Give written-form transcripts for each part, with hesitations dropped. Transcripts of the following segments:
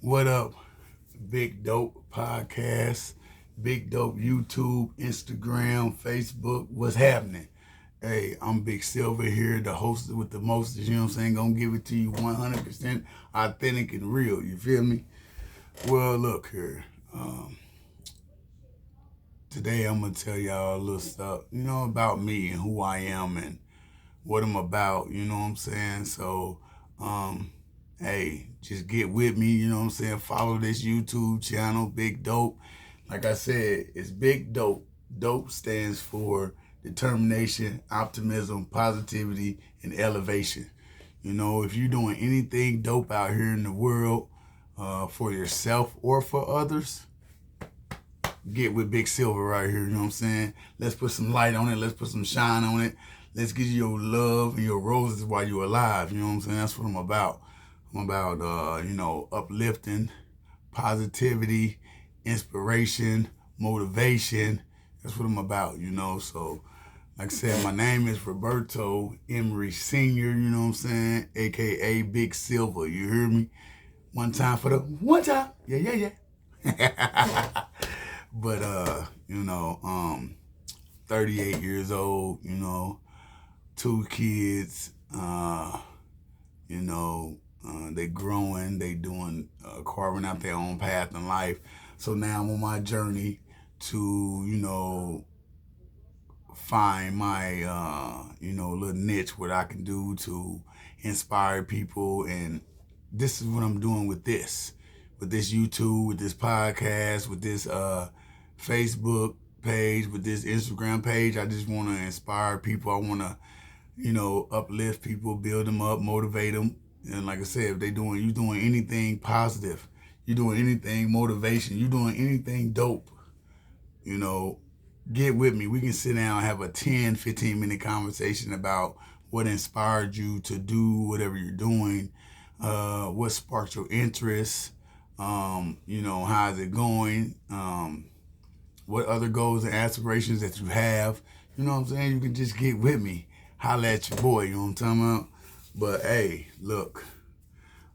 What up, Big Dope Podcast, Big Dope YouTube, Instagram, Facebook? What's happening? Hey, I'm Big Silver here, the host with the most, you know what I'm saying? Gonna give it to you 100% authentic and real, you feel me? Well, look here. Today I'm gonna tell y'all a little stuff, about me and who I am and what I'm about, you know what I'm saying? So, um, hey, just get with me, you know what I'm saying? Follow this YouTube channel, Big Dope. Like I said, it's Big Dope. Dope stands for determination, optimism, positivity, and elevation. You know, if you're doing anything dope out here in the world for yourself or for others, get with Big Silver right here, you know what I'm saying? Let's put some light on it. Let's put some shine on it. Let's give you your love and your roses while you're alive, you know what I'm saying? That's what I'm about. I'm about, uplifting, positivity, inspiration, motivation. That's what I'm about, you know? So, like I said, my name is Roberto Emery Sr., you know what I'm saying? AKA Big Silver, you hear me? One time for the one time. Yeah. But 38 years old, two kids, they growing, they doing, carving out their own path in life. So now I'm on my journey to, find my, little niche, what I can do to inspire people. And this is what I'm doing with this YouTube, with this podcast, with this Facebook page, with this Instagram page. I just want to inspire people. I want to, uplift people, build them up, motivate them. And like I said, if you doing anything positive, you doing anything motivation, you doing anything dope, get with me. We can sit down and have a 10, 15-minute conversation about what inspired you to do whatever you're doing, what sparked your interest, how's it going, what other goals and aspirations that you have. You know what I'm saying? You can just get with me. Holla at your boy, you know what I'm talking about? But hey, look,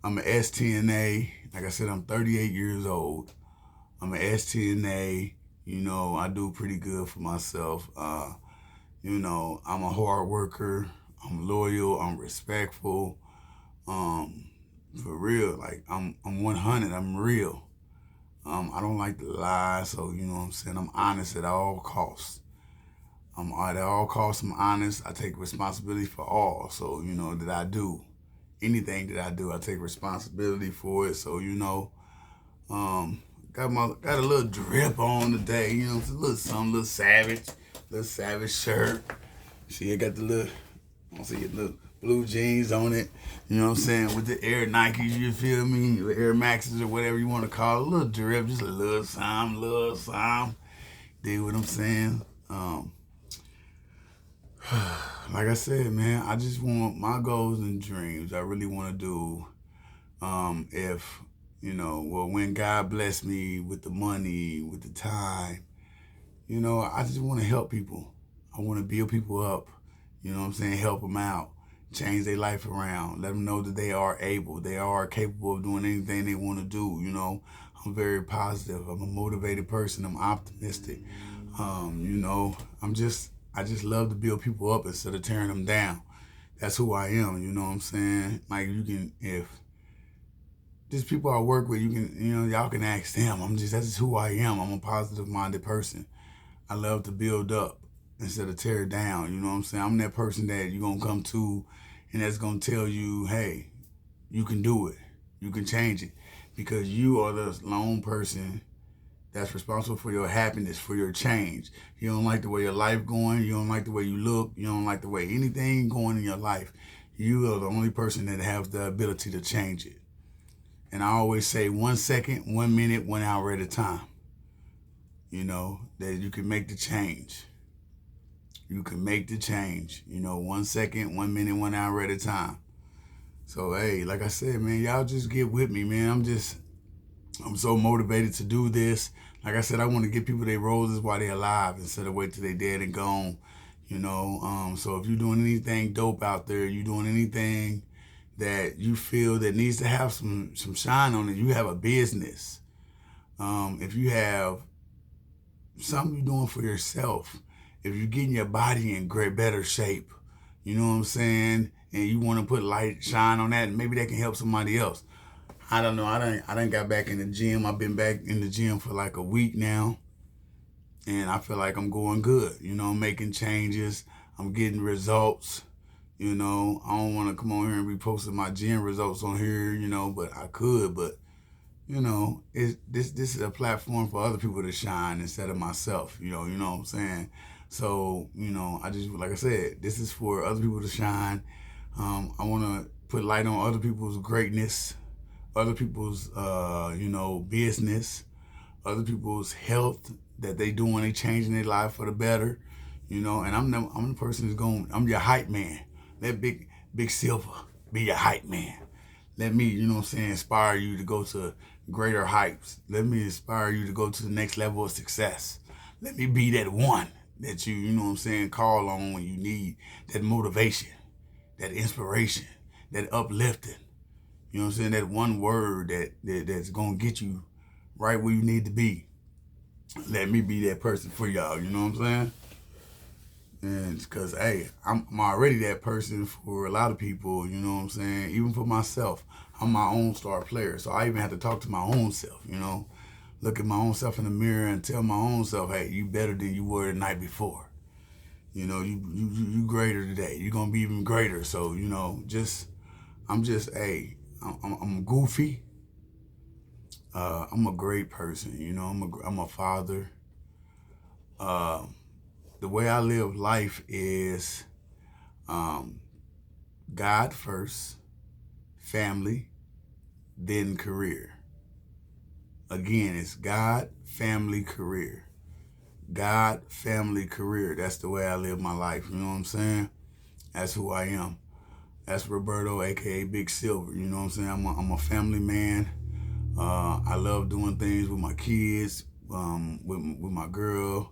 I'm an STNA. Like I said, I'm 38 years old. I'm an STNA. I do pretty good for myself. I'm a hard worker. I'm loyal. I'm respectful. For real, like I'm 100. I'm real. I don't like to lie, so you know what I'm saying. I'm honest at all costs. At all costs, I'm honest. I take responsibility for all. So that I do anything that I do, I take responsibility for it. So got a little drip on today. It's a little something, little savage shirt. See, I got the little, little blue jeans on it. You know what I'm saying? With the Air Nikes, you feel me? The Air Maxes or whatever you want to call it. A little drip, just a little something. Dig what I'm saying? Like I said, man, I just want my goals and dreams. I really want to do, when God bless me with the money, with the time, I just want to help people. I want to build people up, you know what I'm saying? Help them out, change their life around, let them know that they are able, they are capable of doing anything they want to do, I'm very positive. I'm a motivated person. I'm optimistic. I just love to build people up instead of tearing them down. That's who I am, you know what I'm saying? Like if there's people I work with, y'all can ask them. That's just who I am. I'm a positive minded person. I love to build up instead of tear down, you know what I'm saying? I'm that person that you're going to come to and that's going to tell you, hey, you can do it. You can change it because you are the lone person that's responsible for your happiness, for your change. You don't like the way your life going. You don't like the way you look. You don't like the way anything going in your life. You are the only person that has the ability to change it. And I always say 1 second, 1 minute, 1 hour at a time. That you can make the change. You can make the change. 1 second, 1 minute, 1 hour at a time. So, hey, like I said, man, y'all just get with me, man. I'm so motivated to do this. Like I said, I want to give people their roses while they're alive instead of wait till they're dead and gone. So if you're doing anything dope out there, you're doing anything, that you feel that needs to have some shine on it. You have a business. If you have something you're doing for yourself, if you're getting your body in better shape, you know what I'm saying, and you want to put light, shine on that, and maybe that can help somebody else. I don't know. I done got back in the gym. I've been back in the gym for like a week now, and I feel like I'm going good. You know, I'm making changes. I'm getting results. You know, I don't want to come on here and be posting my gym results on here, you know, but I could. But, you know, this is a platform for other people to shine instead of myself, you know what I'm saying? So, you know, I just, like I said, this is for other people to shine. I want to put light on other people's greatness, other people's, you know, business, other people's health that they doing, they changing their life for the better, you know. And I'm the person who's going. I'm your hype man. Let Big Silver be your hype man. Let me, you know what I'm saying, inspire you to go to greater heights. Let me inspire you to go to the next level of success. Let me be that one that you know what I'm saying, call on when you need that motivation, that inspiration, that uplifting. You know what I'm saying? That one word that's gonna get you right where you need to be. Let me be that person for y'all. You know what I'm saying? And because, hey, I'm already that person for a lot of people. You know what I'm saying? Even for myself, I'm my own star player. So I even have to talk to my own self. You know, look at my own self in the mirror and tell my own self, hey, you better than you were the night before. You know, you greater today. You're gonna be even greater. So you know, hey, I'm goofy. I'm a great person. You know, I'm a father. The way I live life is God first, family, then career. Again, it's God, family, career. God, family, career. That's the way I live my life. You know what I'm saying? That's who I am. That's Roberto, aka Big Silver. You know what I'm saying? I'm a family man. I love doing things with my kids, with my girl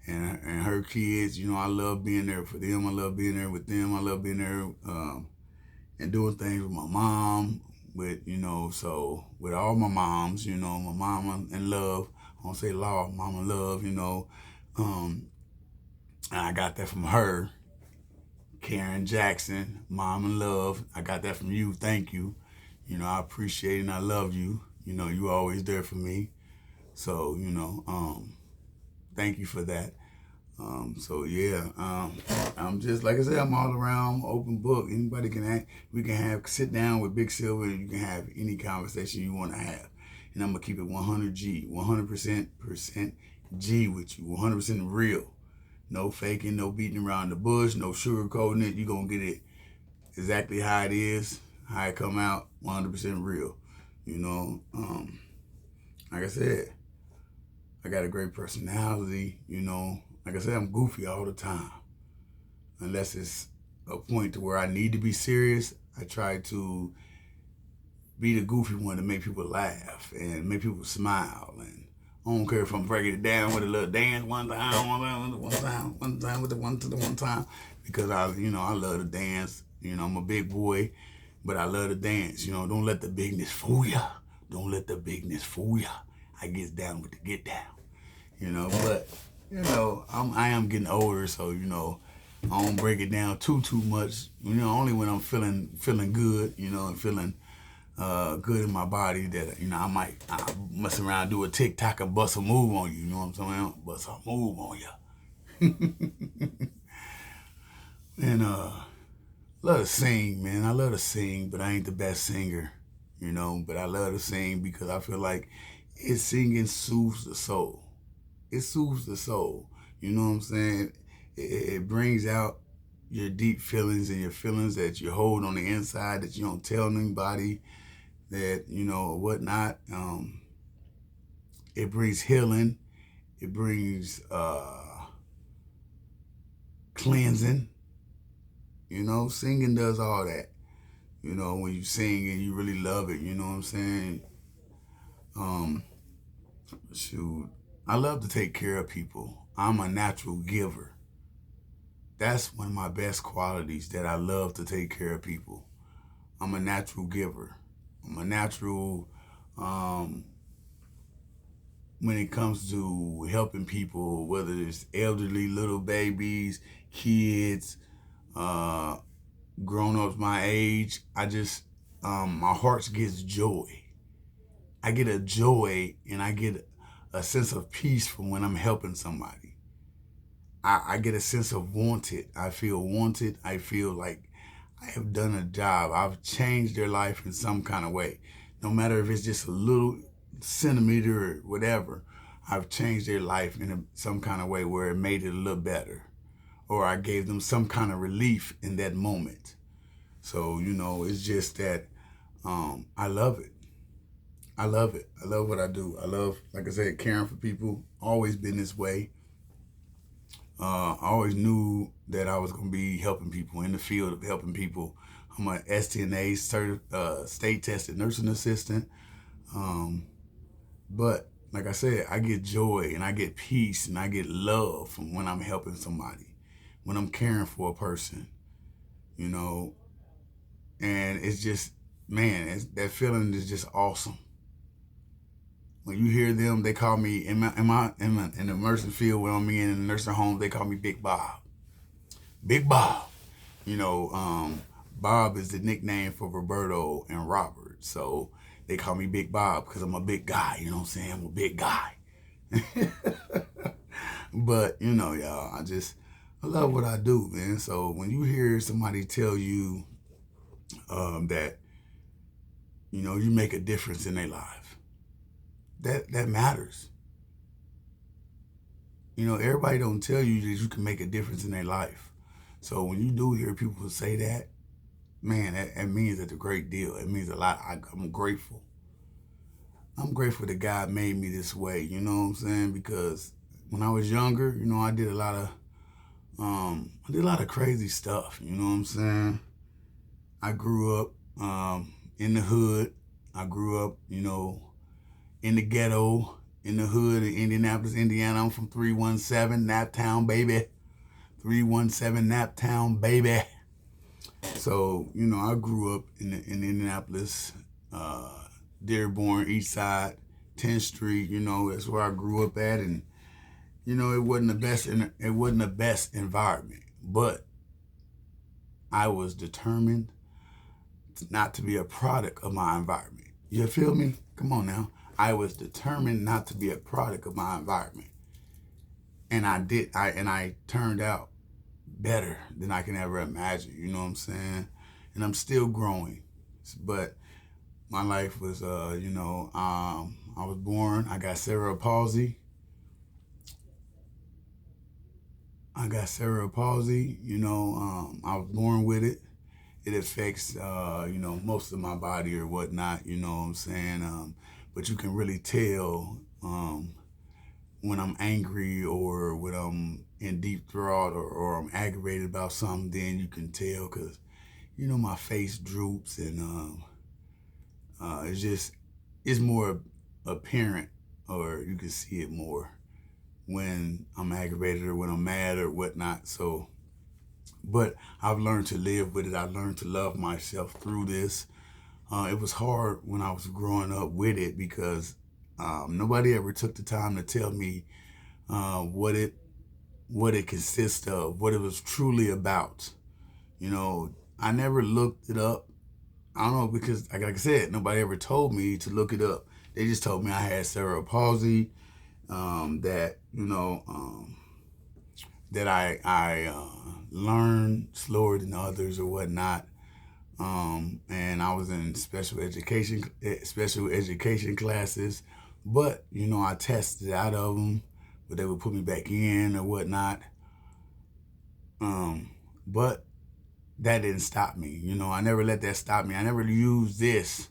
and her kids. You know, I love being there for them. I love being there with them. I love being there and doing things with my mom. So with all my moms, you know, my mama in love. I don't say law, mama love. You know, and I got that from her. Karen Jackson, mom in love. I got that from you. Thank you. You know, I appreciate it and I love you. You know, you always there for me. So, you know, thank you for that. I'm just, like I said, I'm all around, open book. Anybody can act. We can sit down with Big Silver and you can have any conversation you want to have. And I'm going to keep it 100 G, 100% G with you, 100% real. No faking, no beating around the bush, no sugarcoating it. You're going to get it exactly how it is, how it come out, 100% real. You know, like I said, I got a great personality, you know. Like I said, I'm goofy all the time. Unless it's a point to where I need to be serious, I try to be the goofy one to make people laugh and make people smile. And I don't care if I'm breaking it down with a little dance one time, because I love to dance. You know, I'm a big boy, but I love to dance. You know, don't let the bigness fool ya. Don't let the bigness fool ya. I get down with the get down. You know, but you know, I am getting older, so you know, I don't break it down too much. You know, only when I'm feeling good, you know, and feeling good in my body that, you know, I mess around, do a TikTok and bust a move on you. You know what I'm saying? Bust a move on you. And love to sing, man. I love to sing, but I ain't the best singer, you know. But I love to sing because I feel like singing soothes the soul. It soothes the soul. You know what I'm saying? It brings out your deep feelings and your feelings that you hold on the inside that you don't tell anybody, that, you know, or whatnot. It brings healing. It brings cleansing. You know, singing does all that. You know, when you sing and you really love it, you know what I'm saying? Shoot, I love to take care of people. I'm a natural giver. That's one of my best qualities, that I love to take care of people. I'm a natural giver. I'm a natural um, when it comes to helping people, whether it's elderly, little babies, kids, uh, grown ups my age. I just my heart gets joy. I get a joy and I get a sense of peace from when I'm helping somebody. I get a sense of wanted. I feel wanted. I feel like I have done a job. I've changed their life in some kind of way. No matter if it's just a little centimeter or whatever, I've changed their life in some kind of way where it made it a little better. Or I gave them some kind of relief in that moment. So, it's just that I love it. I love it. I love what I do. I love, like I said, caring for people. Always been this way. I always knew that I was going to be helping people, in the field of helping people. I'm an STNA state tested nursing assistant. But like I said, I get joy and I get peace and I get love from when I'm helping somebody, when I'm caring for a person, and it's just, man, that feeling is just awesome. When you hear them, they call me in the nursing field when I'm in the nursing home. They call me Big Bob. Big Bob. Bob is the nickname for Roberto and Robert. So they call me Big Bob because I'm a big guy. You know what I'm saying? I'm a big guy. But y'all, I love what I do, man. So when you hear somebody tell you that you make a difference in their life. That matters. Everybody don't tell you that you can make a difference in their life. So when you do hear people say that, man, that means it's a great deal. It means a lot. I'm grateful. I'm grateful that God made me this way. You know what I'm saying? Because when I was younger, I did a lot of crazy stuff. You know what I'm saying? I grew up in the hood. I grew up, in the ghetto, in the hood of Indianapolis, Indiana. I'm from 317 Naptown, baby. 317 Naptown, baby. So, I grew up in Indianapolis, Dearborn, East Side, 10th Street. That's where I grew up at, and it wasn't the best environment, but I was determined not to be a product of my environment. You feel me? Come on now. I was determined not to be a product of my environment. And I turned out better than I can ever imagine. You know what I'm saying? And I'm still growing. But my life was, I was born, I got cerebral palsy. I was born with it. It affects, most of my body or whatnot, you know what I'm saying? But you can really tell when I'm angry or when I'm in deep thought or I'm aggravated about something, then you can tell because, my face droops and it's more apparent, or you can see it more when I'm aggravated or when I'm mad or whatnot. So, but I've learned to live with it. I've learned to love myself through this. It was hard when I was growing up with it because nobody ever took the time to tell me what it consists of, what it was truly about. I never looked it up. I don't know, because like I said, nobody ever told me to look it up. They just told me I had cerebral palsy, that I learned slower than others or whatnot. And I was in special education classes, but I tested out of them, but they would put me back in or whatnot. But that didn't stop me. I never let that stop me. I never used this.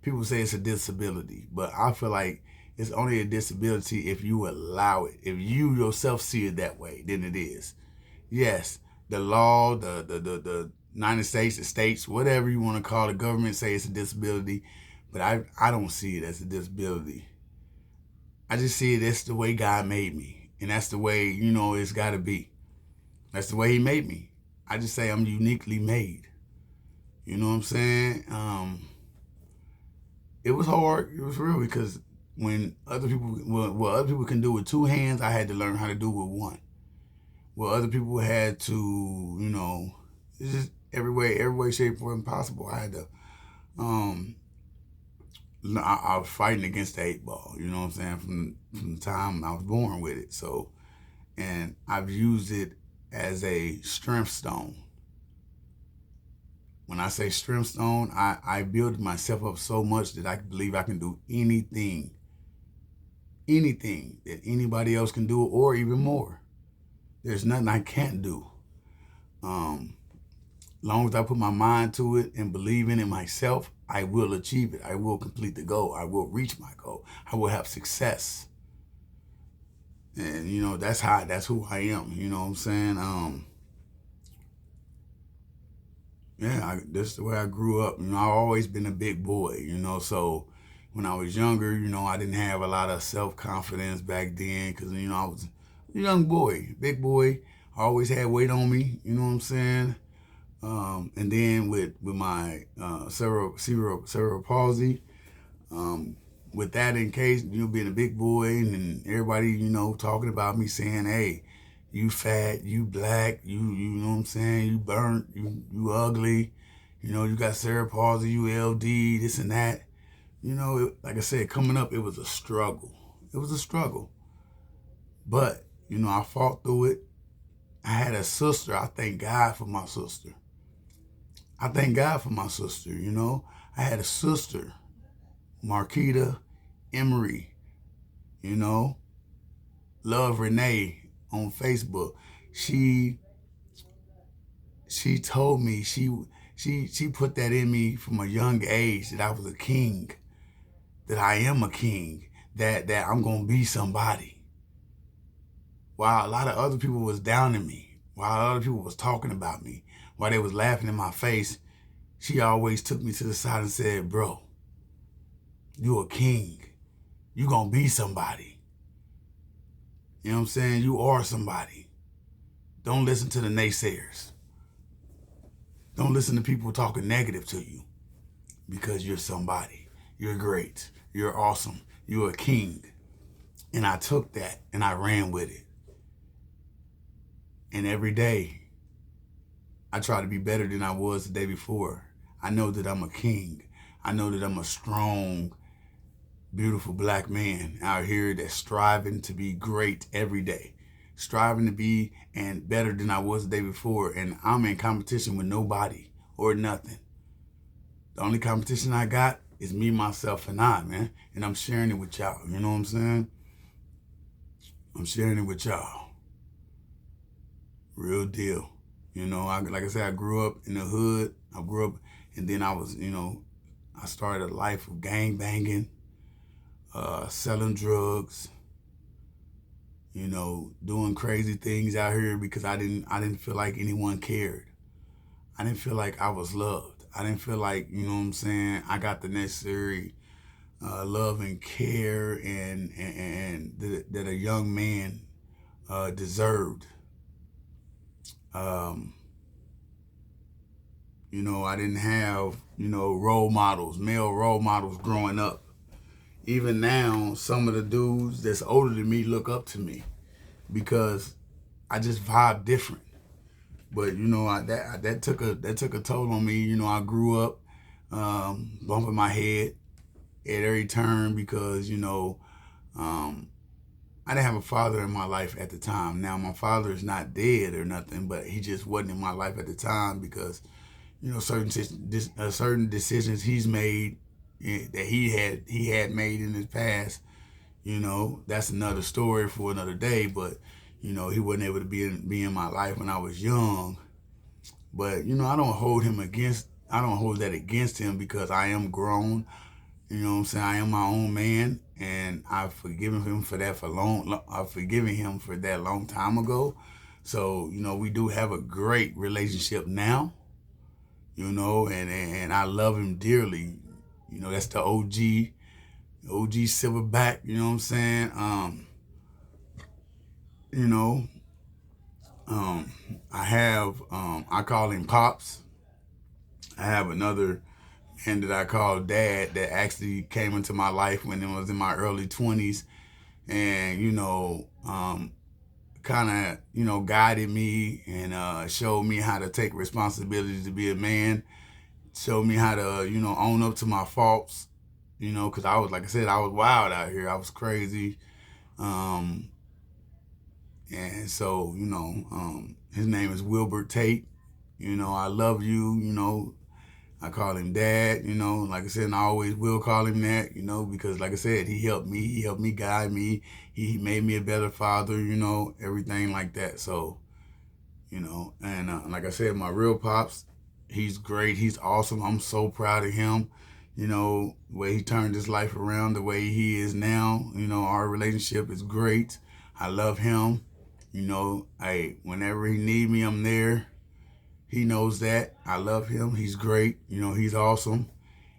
People say it's a disability, but I feel like it's only a disability if you allow it. If you yourself see it that way, then it is. Yes, the law, the United States, the states, whatever you want to call it, government say it's a disability, but I don't see it as a disability. I just see it as the way God made me, and that's the way, it's got to be. That's the way he made me. I just say I'm uniquely made. You know what I'm saying? It was hard. It was real because when other people, what other people can do with two hands, I had to learn how to do with one. What other people had to, it's just every way, shape, form possible. I had to, um, I was fighting against the eight ball. You know what I'm saying? From the time I was born with it. So, and I've used it as a strength stone. When I say strength stone, I build myself up so much that I believe I can do anything that anybody else can do, or even more. There's nothing I can't do. Long as I put my mind to it and believe in it myself, I will achieve it. I will complete the goal. I will reach my goal. I will have success. And that's who I am. You know what I'm saying? This is the way I grew up. I've always been a big boy. So when I was younger, I didn't have a lot of self-confidence back then because, I was a young boy, big boy. I always had weight on me, you know what I'm saying? And then with my cerebral palsy, with that in case, being a big boy and everybody, talking about me saying, hey, you fat, you black, you know what I'm saying, you burnt, you ugly, you got cerebral palsy, you LD, this and that. Like I said, coming up, it was a struggle. It was a struggle. But, I fought through it. I had a sister. I thank God for my sister. I thank God for my sister, I had a sister, Marquita Emery, Love Renee on Facebook. She told me, she put that in me from a young age that I was a king, that I am a king, that I'm going to be somebody. While a lot of other people was downing me, while other people was talking about me, while they was laughing in my face, she always took me to the side and said, bro, you a king. You gonna be somebody. You know what I'm saying? You are somebody. Don't listen to the naysayers. Don't listen to people talking negative to you, because you're somebody. You're great. You're awesome. You're a king. And I took that and I ran with it. And every day, I try to be better than I was the day before. I know that I'm a king. I know that I'm a strong, beautiful black man out here that's striving to be great every day. Striving to be and better than I was the day before. And I'm in competition with nobody or nothing. The only competition I got is me, myself, and I, man. And I'm sharing it with y'all. You know what I'm saying? I'm sharing it with y'all. Real deal. Like I said, I grew up in the hood. I grew up, and then I was, I started a life of gang banging, selling drugs, doing crazy things out here because I didn't feel like anyone cared. I didn't feel like I was loved. I didn't feel like, I got the necessary love and care and that a young man deserved. I didn't have, role models, male role models growing up. Even now, some of the dudes that's older than me look up to me because I just vibe different. But that took a toll on me. I grew up bumping my head at every turn because I didn't have a father in my life at the time. Now my father is not dead or nothing, but he just wasn't in my life at the time because certain decisions he's made, that he had made in his past. That's another story for another day. But he wasn't able to be in my life when I was young. But I don't hold that against him because I am grown. You know what I'm saying? I am my own man, and I've forgiven him for that I've forgiven him for that long time ago. So we do have a great relationship now. And I love him dearly. That's the OG Silverback. You know what I'm saying? You know, I call him Pops. I have another man that I call dad that actually came into my life when I was in my early 20s, and kind of guided me and showed me how to take responsibility to be a man, showed me how to own up to my faults, because I was, like I said, I was wild out here, I was crazy. um and so his name is Wilbert Tate. I love you. I call him dad, like I said, and I always will call him that, because like I said, he helped me guide me. He made me a better father, everything like that. So, and like I said, my real pops, he's great. He's awesome. I'm so proud of him. The way he turned his life around, the way he is now, our relationship is great. I love him. Hey, whenever he need me, I'm there. He knows that. I love him. He's great. He's awesome.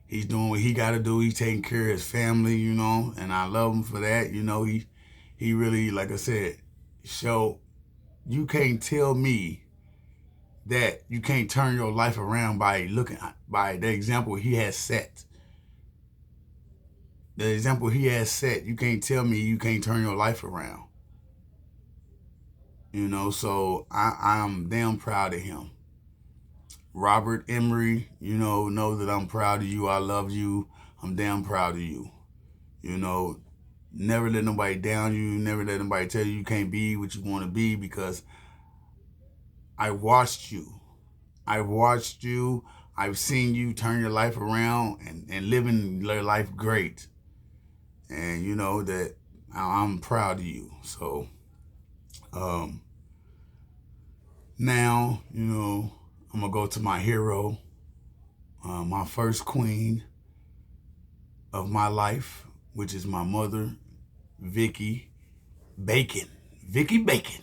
He's doing what he got to do. He's taking care of his family, and I love him for that. He really, like I said, so you can't tell me that you can't turn your life around by by the example he has set. The example he has set, you can't tell me you can't turn your life around. So I'm damn proud of him. Robert Emery, know that I'm proud of you. I love you. I'm damn proud of you. Never let nobody down you. Never let nobody tell you can't be what you want to be, because I watched you. I've watched you. I've seen you turn your life around and living your life great. And you know that I'm proud of you. So now, I'm going to go to my hero, my first queen of my life, which is my mother, Vicky Bacon. Vicky Bacon.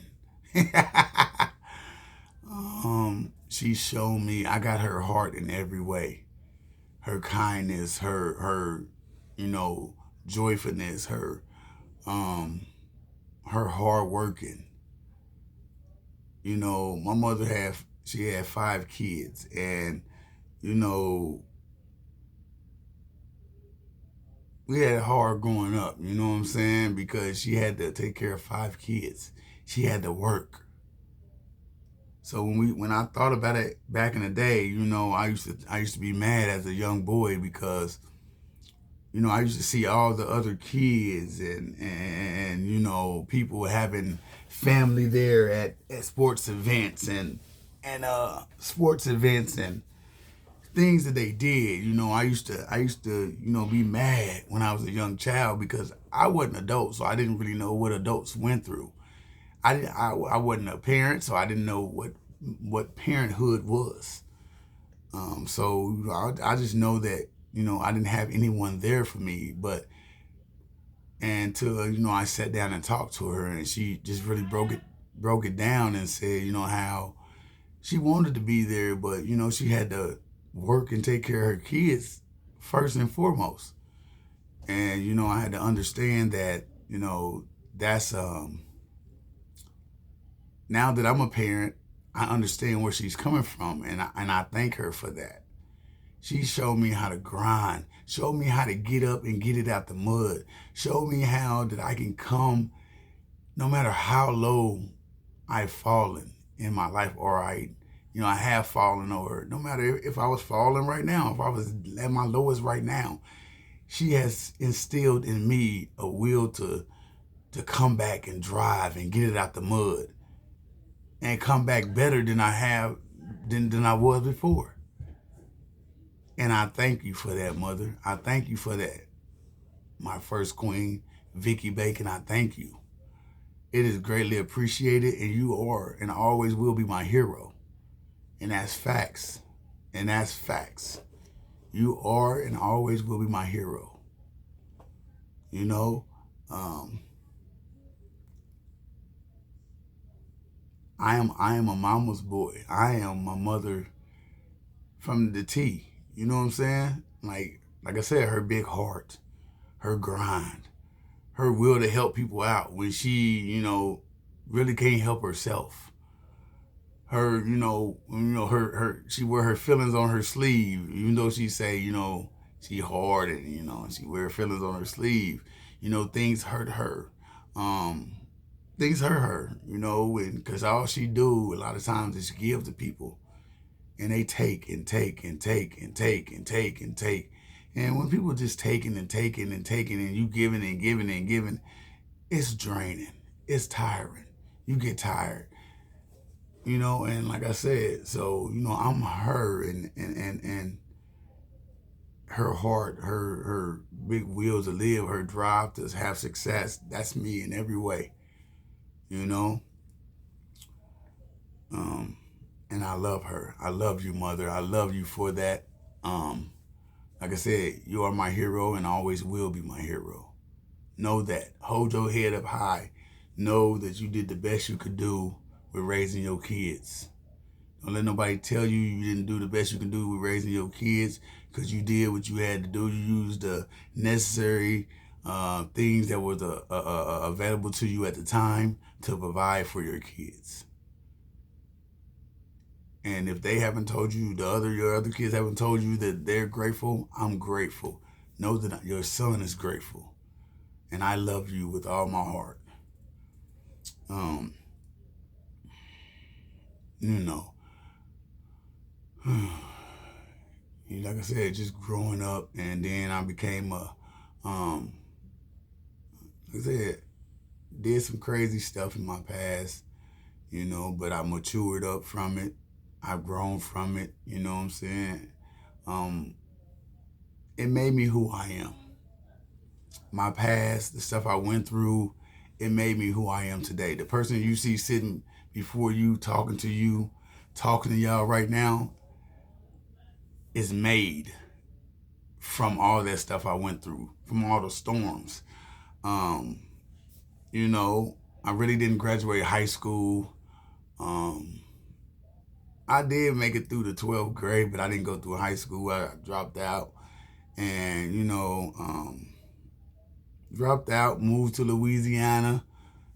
She showed me I got her heart in every way. Her kindness, her joyfulness, her hard working. My mother had 5 kids, and we had it hard growing up, you know what I'm saying? Because she had to take care of 5 kids. She had to work. So when I thought about it back in the day, I used to be mad as a young boy, because I used to see all the other kids and people having family there at sports events and sports events and things that they did. I used to be mad when I was a young child, because I wasn't an adult, so I didn't really know what adults went through. I wasn't a parent, so I didn't know what parenthood was. So I just know that I didn't have anyone there for me, until I sat down and talked to her, and she just really broke it down and said how she wanted to be there, but she had to work and take care of her kids first and foremost. And I had to understand that that's now that I'm a parent, I understand where she's coming from, and I thank her for that. She showed me how to grind, showed me how to get up and get it out the mud, showed me how that I can come no matter how low I've fallen in my life, or I have fallen, or no matter if I was falling right now, if I was at my lowest right now, she has instilled in me a will to come back and drive and get it out the mud and come back better than I was before. And I thank you for that, Mother. I thank you for that. My first queen, Vicky Bacon, I thank you. It is greatly appreciated, and you are and always will be my hero. And that's facts. And that's facts. You are and always will be my hero. I am a mama's boy. I am my mother from the T. You know what I'm saying? Like I said, her big heart, her grind, her will to help people out when she, really can't help herself. her, her she wear her feelings on her sleeve, even though she say, she hard and she wear feelings on her sleeve. Things hurt her. Um, Things hurt her, and because all she do a lot of times is give to people, and they take and take and take and take and take and take. And when people just taking and taking and taking, and you giving and giving and giving, it's draining. It's tiring. You get tired. And like I said, so I'm her, and her heart, her big will to live, her drive to have success. That's me in every way, you know. Um, and I love her. I love you, mother. I love you for that. Um, like I said, you are my hero and always will be my hero. Know that. Hold your head up high. Know that you did the best you could do with raising your kids. Don't let nobody tell you you didn't do the best you can do with raising your kids, because you did what you had to do. You used the necessary things that was available to you at the time to provide for your kids. And if they haven't told you, your other kids haven't told you that they're grateful, I'm grateful. Know that your son is grateful. And I love you with all my heart. Um, you know, like I said, just growing up, and then I became like I said, did some crazy stuff in my past, but I matured up from it. I've grown from it, you know what I'm saying? Um, it made me who I am. My past, the stuff I went through, it made me who I am today. The person you see sitting before you, talking to y'all right now, is made from all that stuff I went through, from all the storms. Um, I really didn't graduate high school. Um, I did make it through the 12th grade, but I didn't go through high school. I dropped out, and dropped out, moved to Louisiana.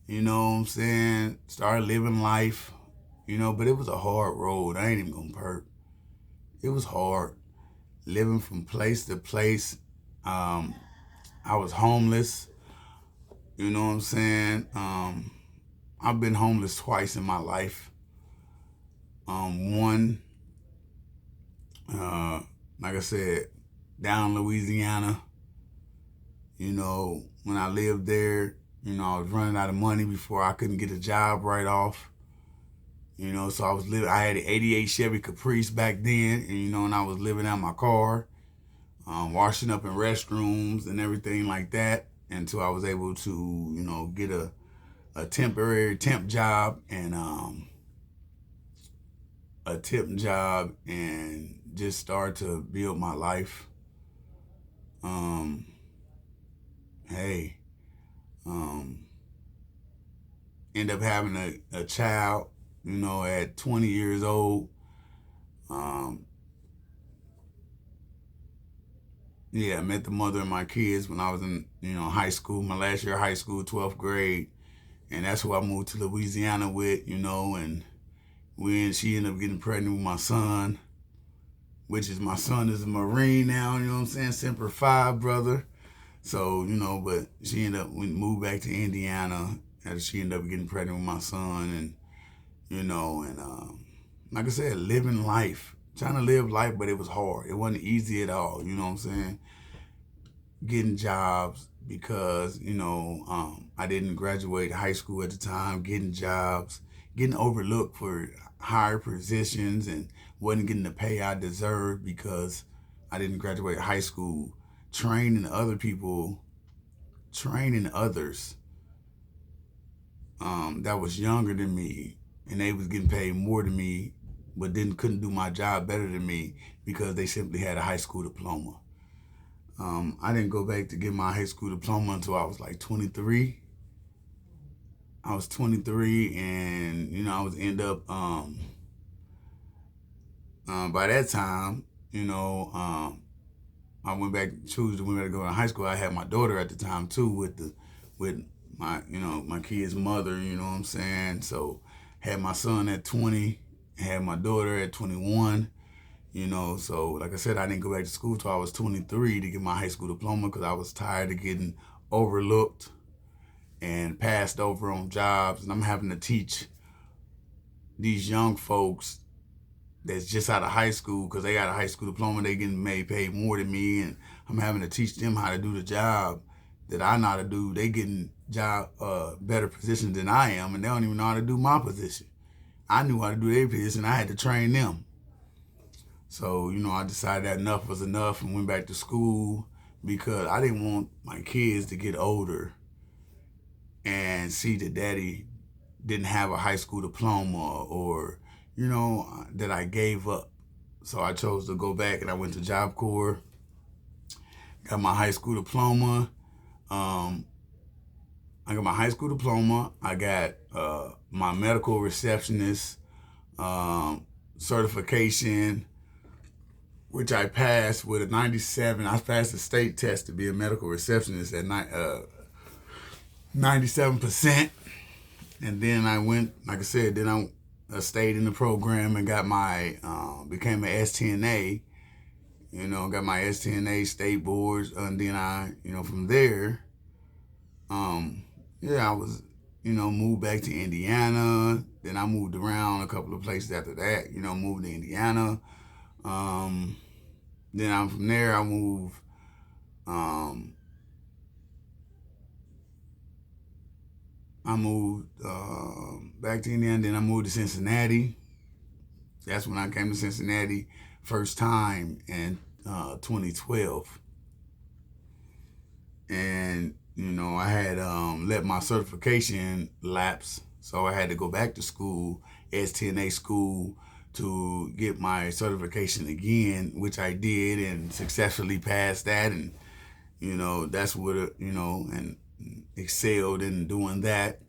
You know what I'm saying? Started living life. But it was a hard road. I ain't even gonna perk. It was hard living from place to place. Um, I was homeless. You know what I'm saying? I've been homeless twice in my life. One, like I said, down in Louisiana. When I lived there, I was running out of money before I couldn't get a job right off. So I had an 88 Chevy Caprice back then, and I was living out my car, washing up in restrooms and everything like that, until I was able to, get a temporary temp job and just start to build my life. Um, hey, um, End up having a child, at 20 years old. Um, I met the mother of my kids when I was in, high school, my last year of high school, 12th grade. And that's who I moved to Louisiana with, and she ended up getting pregnant with my son, my son is a Marine now, you know what I'm saying? Semper Fi, brother. So, but she ended up, moved back to Indiana, and she ended up getting pregnant with my son, and, like I said, living life, trying to live life, but it was hard. It wasn't easy at all, you know what I'm saying? Getting jobs because, I didn't graduate high school at the time, getting jobs, getting overlooked for higher positions, and wasn't getting the pay I deserved because I didn't graduate high school, training others that was younger than me, and they was getting paid more than me, but then couldn't do my job better than me because they simply had a high school diploma. I didn't go back to get my high school diploma until I was like 23. I was 23, and I was by that time, I went back to go to high school. I had my daughter at the time too, with my my kid's mother. You know what I'm saying? So had my son at 20, had my daughter at 21. So like I said, I didn't go back to school till I was 23 to get my high school diploma because I was tired of getting overlooked and passed over on jobs. And I'm having to teach these young folks that's just out of high school because they got a high school diploma, they getting paid more than me, and I'm having to teach them how to do the job that I know how to do. They getting better positions than I am, and they don't even know how to do my position. I knew how to do their position. I had to train them. So, I decided that enough was enough and went back to school because I didn't want my kids to get older and see that daddy didn't have a high school diploma or, that I gave up. So I chose to go back and I went to Job Corps, got my high school diploma. I got my high school diploma. I got my medical receptionist certification, which I passed with a 97. I passed the state test to be a medical receptionist at 97%. And then I went, like I said, then I stayed in the program and got my, became an STNA, got my STNA state boards. And then I, from there, I was, moved back to Indiana. Then I moved around a couple of places after that, moved to Indiana. Then from there, I moved, back to Indiana. Then I moved to Cincinnati. That's when I came to Cincinnati first time in 2012. And, I had let my certification lapse. So I had to go back to school, STNA school, to get my certification again, which I did and successfully passed that. And, that's what, and excelled in doing that.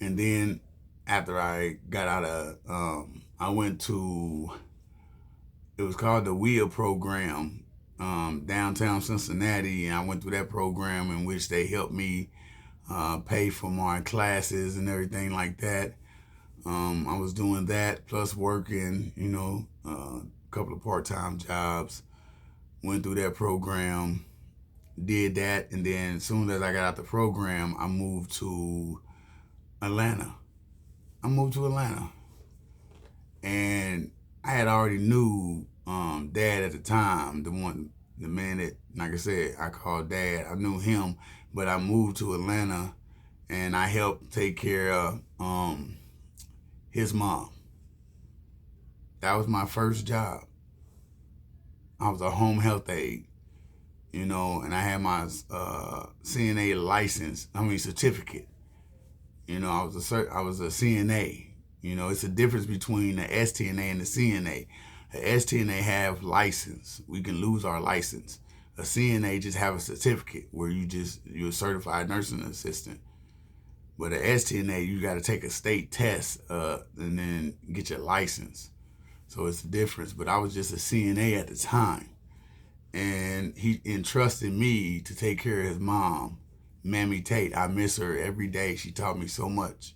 And then after I got out of, I went to, it was called the WIA program, downtown Cincinnati. And I went through that program in which they helped me pay for my classes and everything like that. I was doing that plus working, a couple of part-time jobs. Went through that program, did that, and then as soon as I got out the program, I moved to Atlanta. And I had already knew Dad at the time, the man that, like I said, I called Dad. I knew him, but I moved to Atlanta and I helped take care of his mom. That was my first job. I was a home health aide, and I had my CNA certificate. I was a CNA. It's a difference between the STNA and the CNA. The STNA have license. We can lose our license. A CNA just have a certificate where you're a certified nursing assistant. But a STNA, you got to take a state test and then get your license. So it's a difference. But I was just a CNA at the time. And he entrusted me to take care of his mom, Mammy Tate. I miss her every day. She taught me so much.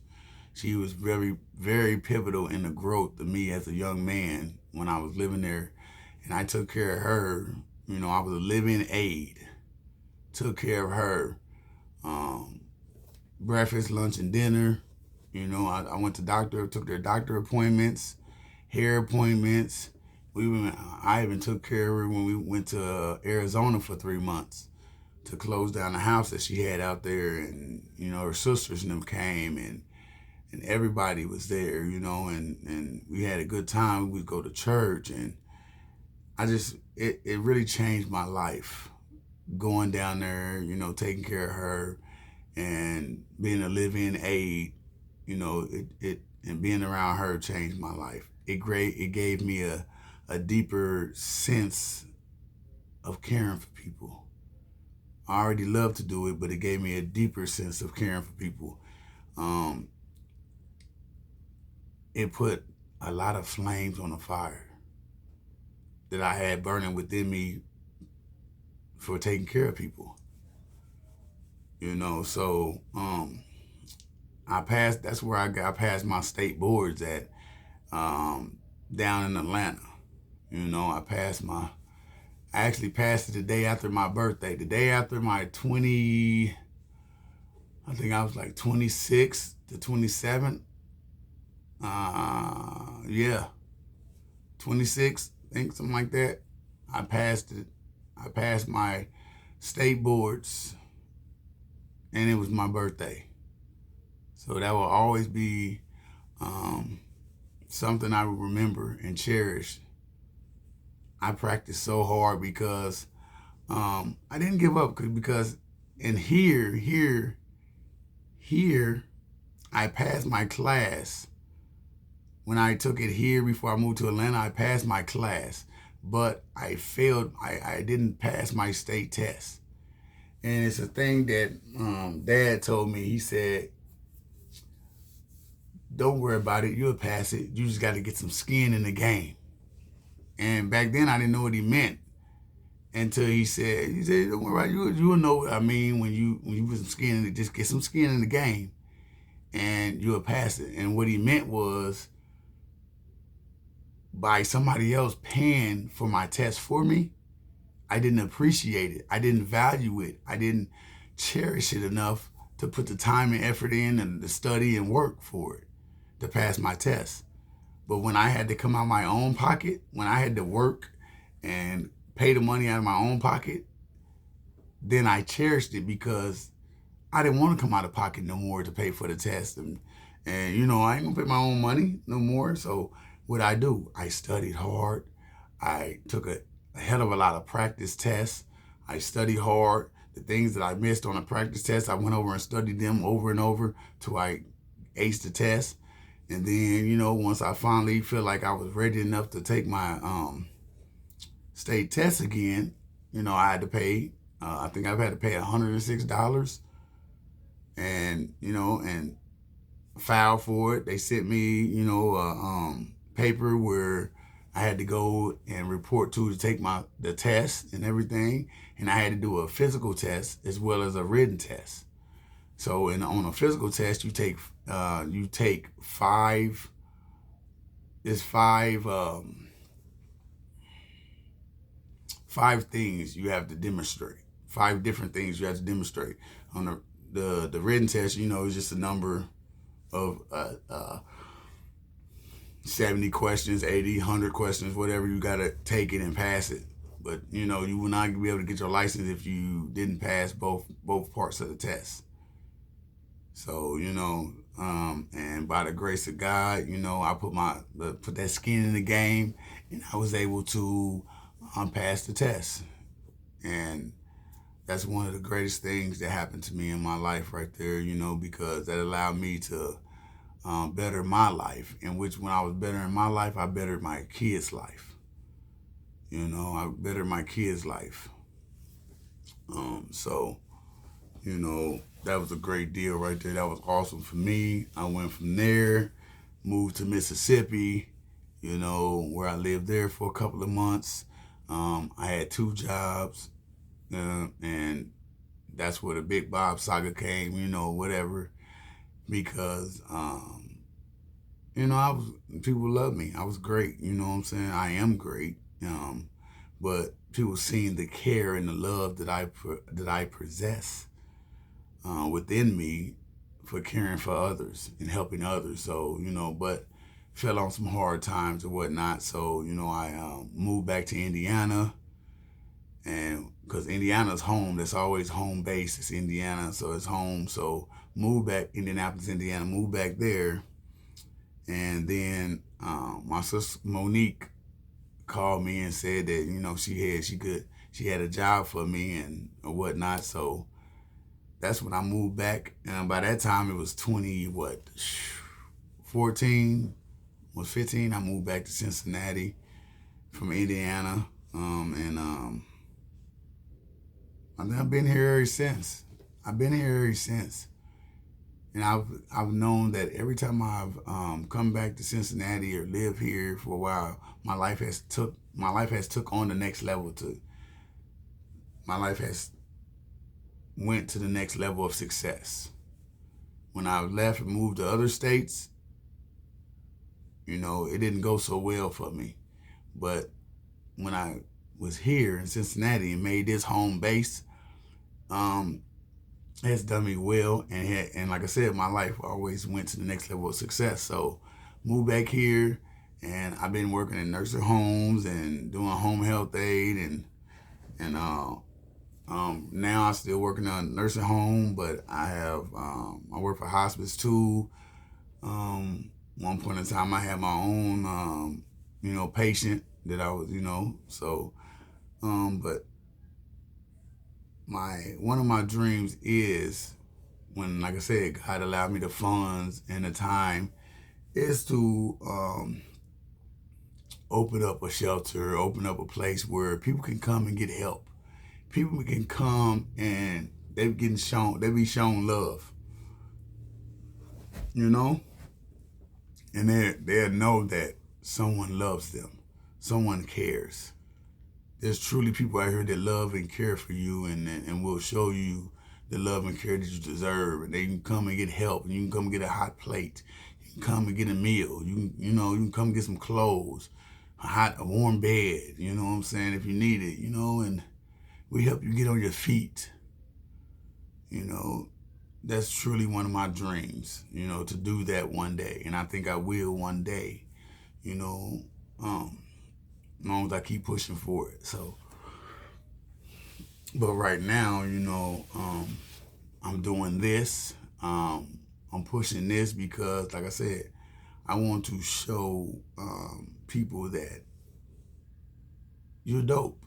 She was very, very pivotal in the growth of me as a young man when I was living there. And I took care of her. I was a living aide. Took care of her. Breakfast, lunch, and dinner. I went to took their doctor appointments, hair appointments. I even took care of her when we went to Arizona for 3 months to close down the house that she had out there. And, her sisters and them came and everybody was there, and we had a good time. We'd go to church, and it really changed my life going down there, taking care of her and being a live-in aide, and being around her changed my life. It gave me a deeper sense of caring for people. I already loved to do it, but it gave me a deeper sense of caring for people. It put a lot of flames on the fire that I had burning within me for taking care of people. So I passed. That's where I past my state boards at. down in Atlanta. You know, I actually passed it the day after my birthday. The day after my 20, I think I was like 26 to 27. Yeah, 26, I think something like that. I passed it. I passed my state boards, and it was my birthday. So that will always be um, something I will remember and cherish. I practiced so hard because I didn't give up because in here, I passed my class. When I took it here before I moved to Atlanta, I passed my class, but I failed. I didn't pass my state test. And it's a thing that Dad told me. He said, don't worry about it. You'll pass it. You just got to get some skin in the game. And back then, I didn't know what he meant until he said, don't worry about it. You'll know what I mean when you put some skin in it. Just get some skin in the game, and you'll pass it. And what he meant was, by somebody else paying for my test for me, I didn't appreciate it. I didn't value it. I didn't cherish it enough to put the time and effort in and the study and work for it to pass my test. But when I had to come out of my own pocket, when I had to work and pay the money out of my own pocket, then I cherished it because I didn't want to come out of pocket no more to pay for the test. And you know, I ain't gonna pay my own money no more. So what I do, I studied hard. I took a hell of a lot of practice tests. I studied hard. The things that I missed on a practice test, I went over and studied them over and over till I aced the test. And then, you know, once I finally feel like I was ready enough to take my state test again, you know, I had to pay. I think I've had to pay $106, and you know, and file for it. They sent me, you know, paper where I had to go and report to take the test and everything, and I had to do a physical test as well as a written test. So, on a physical test, you take five. There's five things you have to demonstrate. 5 different things you have to demonstrate. On the written test, you know, is just a number of 70 questions, 80, 100 questions, whatever. You got to take it and pass it. But, you know, you will not be able to get your license if you didn't pass both parts of the test. So, you know, and by the grace of God, you know, I put that skin in the game, and I was able to pass the test. And that's one of the greatest things that happened to me in my life right there, you know, because that allowed me to better my life, in which when I was bettering my life, I bettered my kids' life. You know, I bettered my kids' life. So, you know, that was a great deal right there. That was awesome for me. I went from there, moved to Mississippi, you know, where I lived there for a couple of months. I had 2 jobs, and that's where the Big Bob saga came, you know, whatever, because, you know, people love me. I was great, you know what I'm saying? I am great, but people seeing the care and the love that I possess within me for caring for others and helping others. So, you know, but fell on some hard times and whatnot. So, you know, I moved back to Indiana, and because Indiana's home, that's always home base. It's Indiana, so it's home. So moved back, Indianapolis, Indiana, moved back there. And then my sister Monique called me and said that, you know, she had a job for me and or whatnot. So that's when I moved back. And by that time it was 14, was 15. I moved back to Cincinnati from Indiana. And I've been here ever since. And I've known that every time I've come back to Cincinnati or live here for a while, my life has took on the next level. My life has went to the next level of success. When I left and moved to other states, You know, it didn't go so well for me. But when I was here in Cincinnati and made this home base, um, it's done me well. And like I said, my life always went to the next level of success. So moved back here, and I've been working in nursing homes and doing home health aid, and now I'm still working on a nursing home, but I work for hospice too. One point in time, I had my own, patient that I was, so, but one of my dreams is when, like I said, God allowed me the funds and the time, is to open up a shelter, open up a place where people can come and get help. People can come and they be shown love, you know, and they'll know that someone loves them, someone cares. There's truly people out here that love and care for you, and will show you the love and care that you deserve. And they can come and get help, and you can come and get a hot plate. You can come and get a meal. You can come get some clothes, a warm bed. You know what I'm saying? If you need it, and we help you get on your feet. That's truly one of my dreams. To do that one day, and I think I will one day. As long as I keep pushing for it. So, but right now, I'm doing this. I'm pushing this because, like I said, I want to show people that you're dope.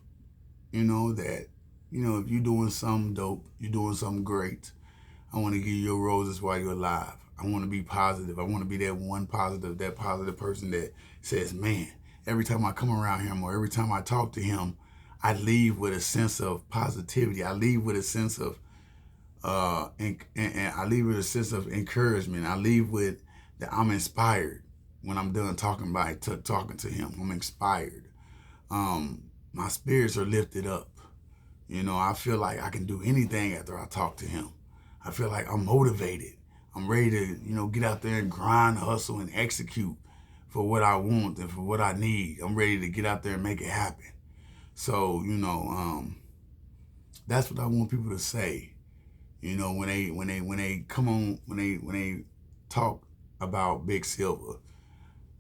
That, if you're doing something dope, you're doing something great. I want to give you your roses while you're alive. I want to be positive. I want to be that positive person that says, man, every time I come around him or every time I talk to him, I leave with a sense of positivity. I leave with a sense of, and I leave with a sense of encouragement. I leave with that I'm inspired when I'm done talking to him. I'm inspired. My spirits are lifted up. I feel like I can do anything after I talk to him. I feel like I'm motivated. I'm ready to, get out there and grind, hustle, and execute for what I want and for what I need. I'm ready to get out there and make it happen. So, that's what I want people to say. When they come on, when they talk about Big Silver,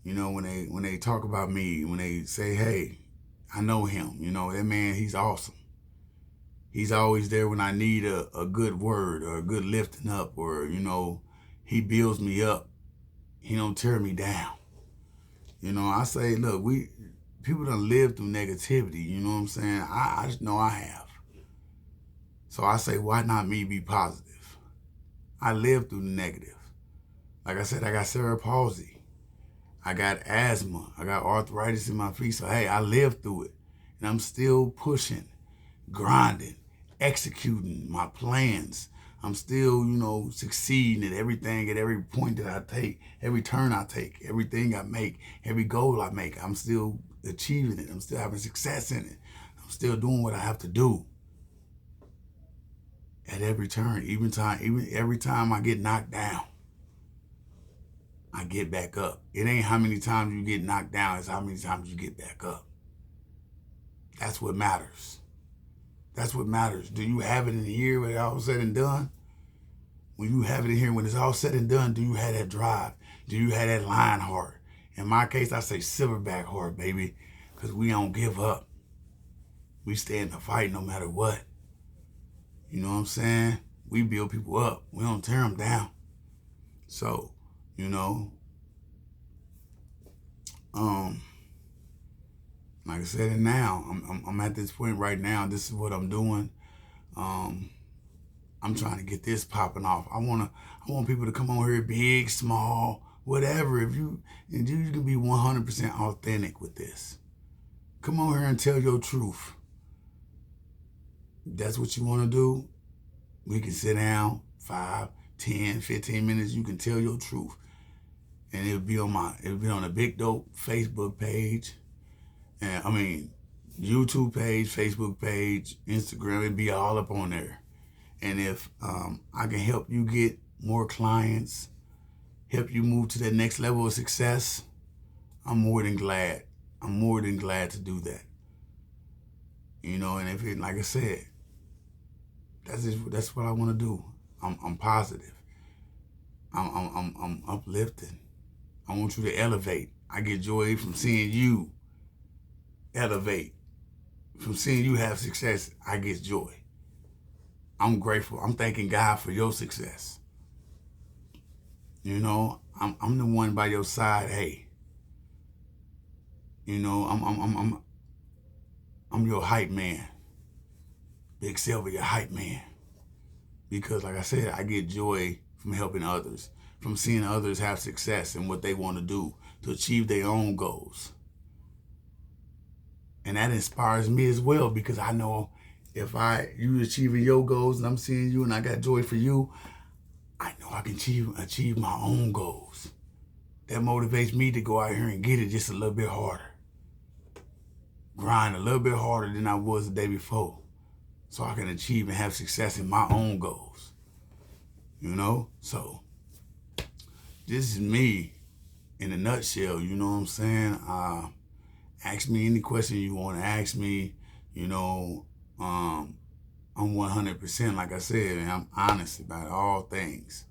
when they talk about me, when they say, hey, I know him, that man, he's awesome. He's always there when I need a good word or a good lifting up, or, he builds me up. He don't tear me down. I say, look, people done lived through negativity, you know what I'm saying? I just know I have. So I say, why not me be positive? I lived through the negative. Like I said, I got cerebral palsy. I got asthma. I got arthritis in my feet. So, hey, I lived through it. And I'm still pushing, grinding, executing my plans. I'm still, succeeding at everything, at every point that I take, every turn I take, everything I make, every goal I make. I'm still achieving it. I'm still having success in it. I'm still doing what I have to do. At every turn, even every time I get knocked down, I get back up. It ain't how many times you get knocked down, it's how many times you get back up. That's what matters. That's what matters. Do you have it in here when it's all said and done? When you have it in here, when it's all said and done, do you have that drive? Do you have that lion heart? In my case, I say silverback heart, baby, because we don't give up. We stay in the fight no matter what. You know what I'm saying? We build people up. We don't tear them down. So, like I said, and now I'm at this point right now. This is what I'm doing. I'm trying to get this popping off. I want people to come on here, big, small, whatever. If you can be 100% authentic with this. Come on here and tell your truth. If that's what you want to do, we can sit down 5, 10, 15 minutes. You can tell your truth. And it'll be on the Big Dope Facebook page. And YouTube page, Facebook page, Instagram, it'll be all up on there. And if I can help you get more clients, help you move to that next level of success, I'm more than glad. I'm more than glad to do that. And if it, like I said, that's what I want to do. I'm positive. I'm uplifting. I want you to elevate. I get joy from seeing you elevate. From seeing you have success, I get joy. I'm grateful. I'm thanking God for your success. I'm the one by your side. Hey, I'm your hype man. Big Silver, your hype man. Because like I said, I get joy from helping others, from seeing others have success in what they want to do to achieve their own goals. And that inspires me as well, because I know if you achieving your goals and I'm seeing you and I got joy for you, I know I can achieve my own goals. That motivates me to go out here and get it just a little bit harder. Grind a little bit harder than I was the day before, so I can achieve and have success in my own goals. So this is me in a nutshell. You know what I'm saying? Ask me any question you want to ask me. I'm 100%, like I said, and I'm honest about all things.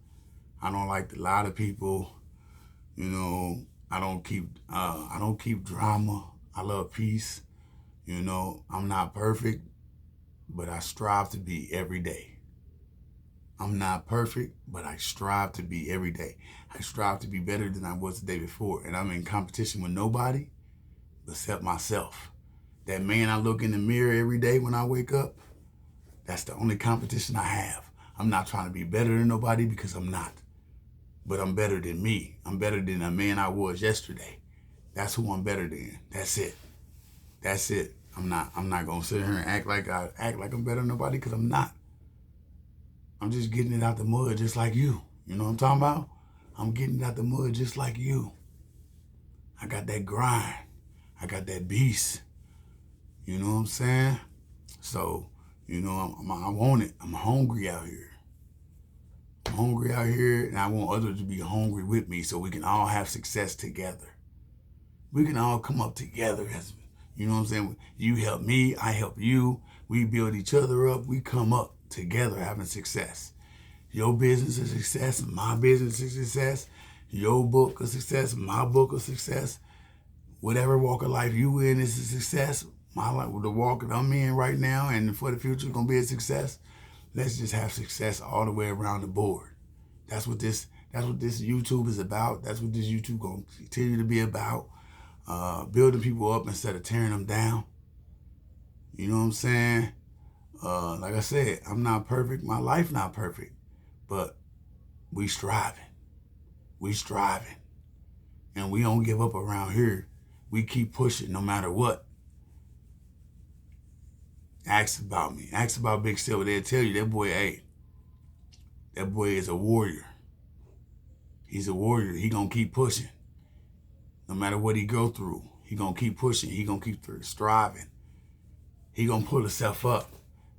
I don't like to lie to people. I don't keep drama. I love peace. I'm not perfect, but I strive to be every day. I'm not perfect, but I strive to be every day. I strive to be better than I was the day before, and I'm in competition with nobody except myself. That man I look in the mirror every day when I wake up, that's the only competition I have. I'm not trying to be better than nobody, because I'm not. But I'm better than me. I'm better than a man I was yesterday. That's who I'm better than. That's it. That's it. I'm not gonna sit here and act like I'm better than nobody, because I'm not. I'm just getting it out the mud just like you. You know what I'm talking about? I'm getting it out the mud just like you. I got that grind. I got that beast. You know what I'm saying? So, I want it. I'm hungry out here. I'm hungry out here, and I want others to be hungry with me, so we can all have success together. We can all come up together as, you know what I'm saying? You help me, I help you. We build each other up. We come up together having success. Your business is success, my business is success. Your book is success, my book is success. Whatever walk of life you in is a success. My life, the walk that I'm in right now and for the future is going to be a success. Let's just have success all the way around the board. That's what this YouTube is about. That's what this YouTube going to continue to be about. Building people up instead of tearing them down. You know what I'm saying? Like I said, I'm not perfect. My life not perfect. But we striving. We striving. And we don't give up around here. We keep pushing no matter what. Ask about me. Ask about Big Silver. They'll tell you that boy is a warrior. He's a warrior. He gonna keep pushing. No matter what he go through, he gonna keep pushing. He gonna keep striving. He gonna pull himself up.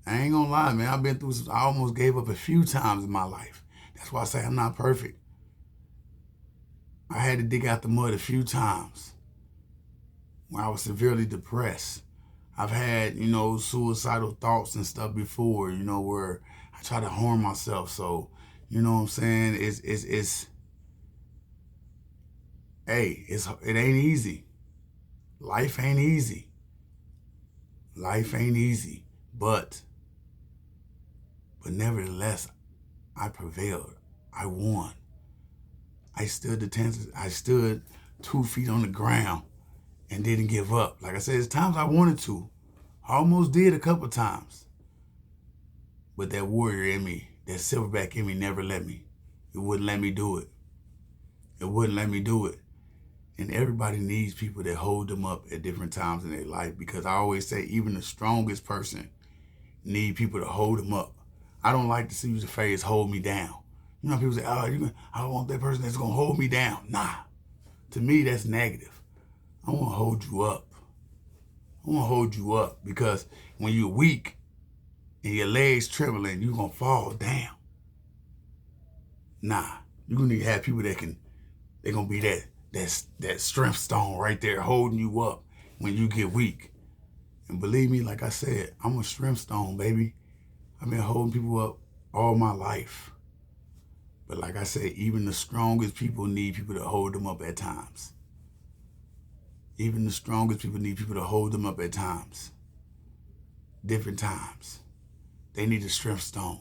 I ain't gonna lie, man. I've been through I almost gave up a few times in my life. That's why I say I'm not perfect. I had to dig out the mud a few times when I was severely depressed. I've had, suicidal thoughts and stuff before, where I try to harm myself. So, you know what I'm saying? It ain't easy. Life ain't easy. Life ain't easy. But nevertheless, I prevailed. I won. I stood the test. I stood 2 feet on the ground and didn't give up. Like I said, there's times I wanted to. I almost did a couple times. But that warrior in me, that silverback in me never let me. It wouldn't let me do it. It wouldn't let me do it. And everybody needs people that hold them up at different times in their life, because I always say even the strongest person need people to hold them up. I don't like to use the phrase hold me down. People say, I don't want that person that's going to hold me down. Nah. To me, that's negative. I want to hold you up. I want to hold you up, because when you're weak and your legs trembling, you're going to fall down. Nah. You're going to need to have people they're going to be That's that strength stone right there holding you up when you get weak. And believe me, like I said, I'm a strength stone, baby. I've been holding people up all my life. But like I said, even the strongest people need people to hold them up at times. Even the strongest people need people to hold them up at times. Different times. They need a strength stone.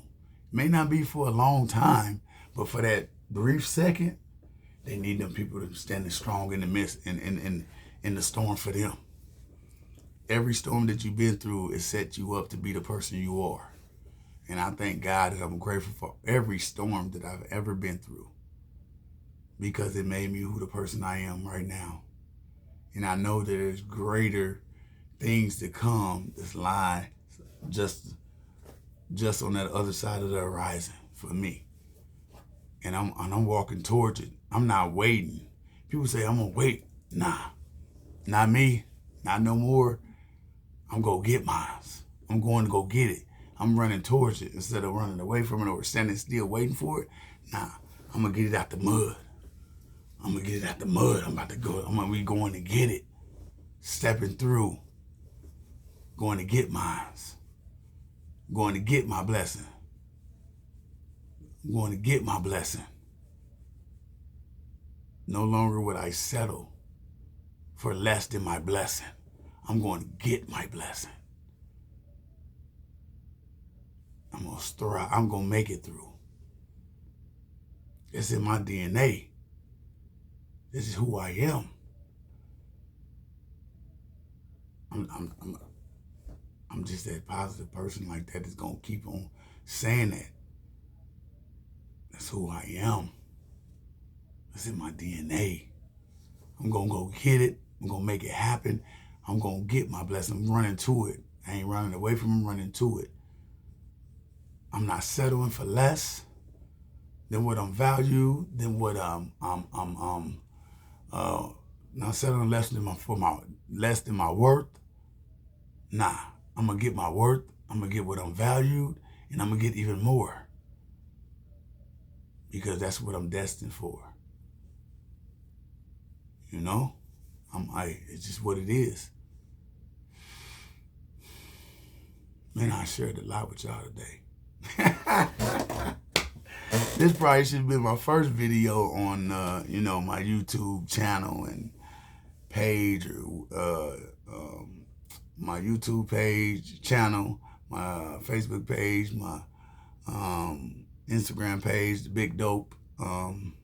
May not be for a long time, but for that brief second, they need them people to stand strong in the midst, in the storm for them. Every storm that you've been through has set you up to be the person you are. And I thank God that I'm grateful for every storm that I've ever been through, because it made me who the person I am right now. And I know that there's greater things to come that's lie just on that other side of the horizon for me. And I'm walking towards it. I'm not waiting. People say I'm gonna wait. Nah, not me. Not no more. I'm gonna get mine. I'm going to go get it. I'm running towards it instead of running away from it or standing still waiting for it. Nah, I'm gonna get it out the mud. I'm gonna get it out the mud. I'm about to go. I'm gonna be going to get it. Stepping through. Going to get mine. Going to get my blessing. I'm going to get my blessing. No longer would I settle for less than my blessing. I'm going to get my blessing. I'm going to thrive. I'm going to make it through. It's in my DNA. This is who I am. I'm just that positive person like that that's going to keep on saying that. That's who I am. That's in my DNA. I'm going to go get it. I'm going to make it happen. I'm going to get my blessing. I'm running to it. I ain't running away from it. I'm running to it. I'm not settling for less than what I'm valued, than what not settling less than my worth. Nah, I'm gonna get my worth. I'm gonna get what I'm valued, and I'm gonna get even more, because that's what I'm destined for. You know, it's just what it is. Man, I shared a lot with y'all today. This probably should have been my first video on, my YouTube channel and page, or my YouTube page, channel, my Facebook page, my Instagram page, The Big Dope. I'm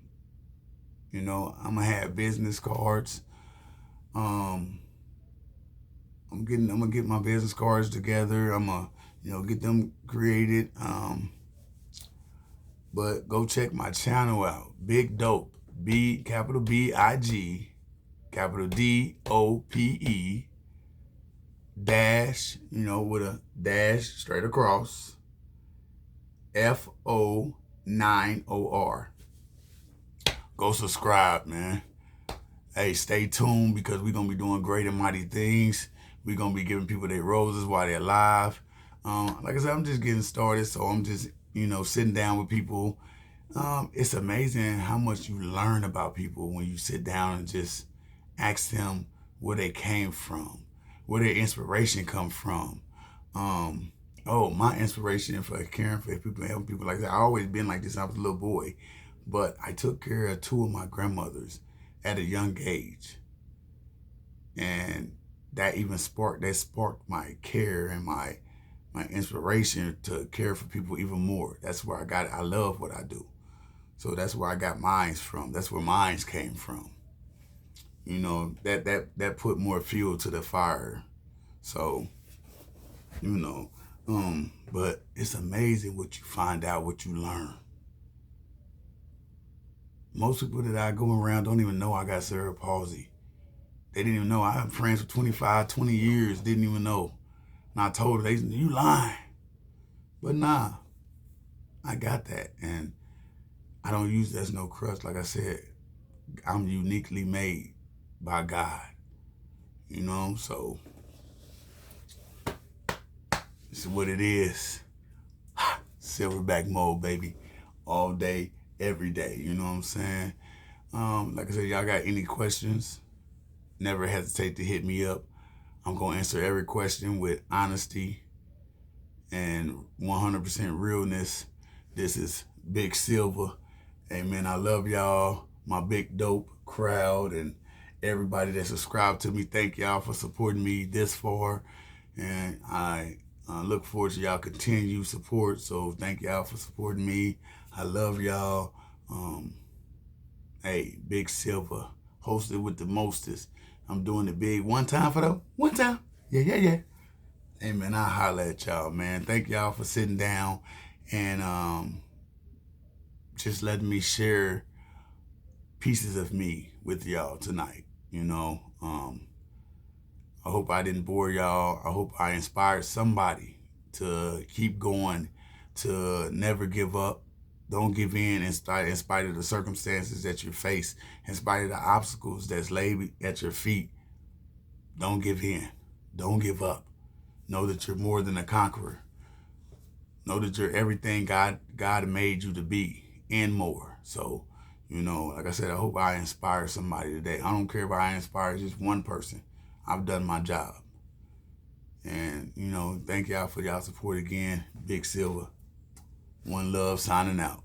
gonna have business cards. I'm gonna get my business cards together. I'm gonna, get them created. But go check my channel out, Big Dope, capital B-I-G, capital D-O-P-E, dash, with a dash straight across, F-O-9-O-R. Go subscribe, man. Hey, stay tuned, because we're going to be doing great and mighty things. We're going to be giving people their roses while they're alive. Like I said, I'm just getting started, so I'm just, sitting down with people. It's amazing how much you learn about people when you sit down and just ask them where they came from, where their inspiration come from. My inspiration for caring for people, helping people like that. I always been like this since I was a little boy, but I took care of two of my grandmothers at a young age, and that sparked my care and my inspiration to care for people even more. That's where I got it. I love what I do. So that's where I got mines from. That's where mines came from. That put more fuel to the fire. So, but it's amazing what you find out, what you learn. Most people that I go around don't even know I got cerebral palsy. They didn't even know. I have friends for 25, 20 years, didn't even know. And I told her, they said, you lying. But nah, I got that. And I don't use that as no crutch. Like I said, I'm uniquely made by God. So this is what it is. Silverback mode, baby. All day, every day. You know what I'm saying? Like I said, y'all got any questions, never hesitate to hit me up. I'm going to answer every question with honesty and 100% realness. This is Big Silver. Hey, man, I love y'all, my big dope crowd, and everybody that subscribed to me. Thank y'all for supporting me this far. And I look forward to y'all continued support. So thank y'all for supporting me. I love y'all. Hey, Big Silver, hosted with the mostest. I'm doing it big one time for them. One time. Yeah. Hey, man, I'll holler at y'all, man. Thank y'all for sitting down and just letting me share pieces of me with y'all tonight. I hope I didn't bore y'all. I hope I inspired somebody to keep going, to never give up. Don't give in spite of the circumstances that you face, in spite of the obstacles that's laid at your feet. Don't give in. Don't give up. Know that you're more than a conqueror. Know that you're everything God made you to be and more. So, like I said, I hope I inspire somebody today. I don't care if I inspire just one person. I've done my job. And, thank y'all for y'all support again. Big Silver. One love, signing out.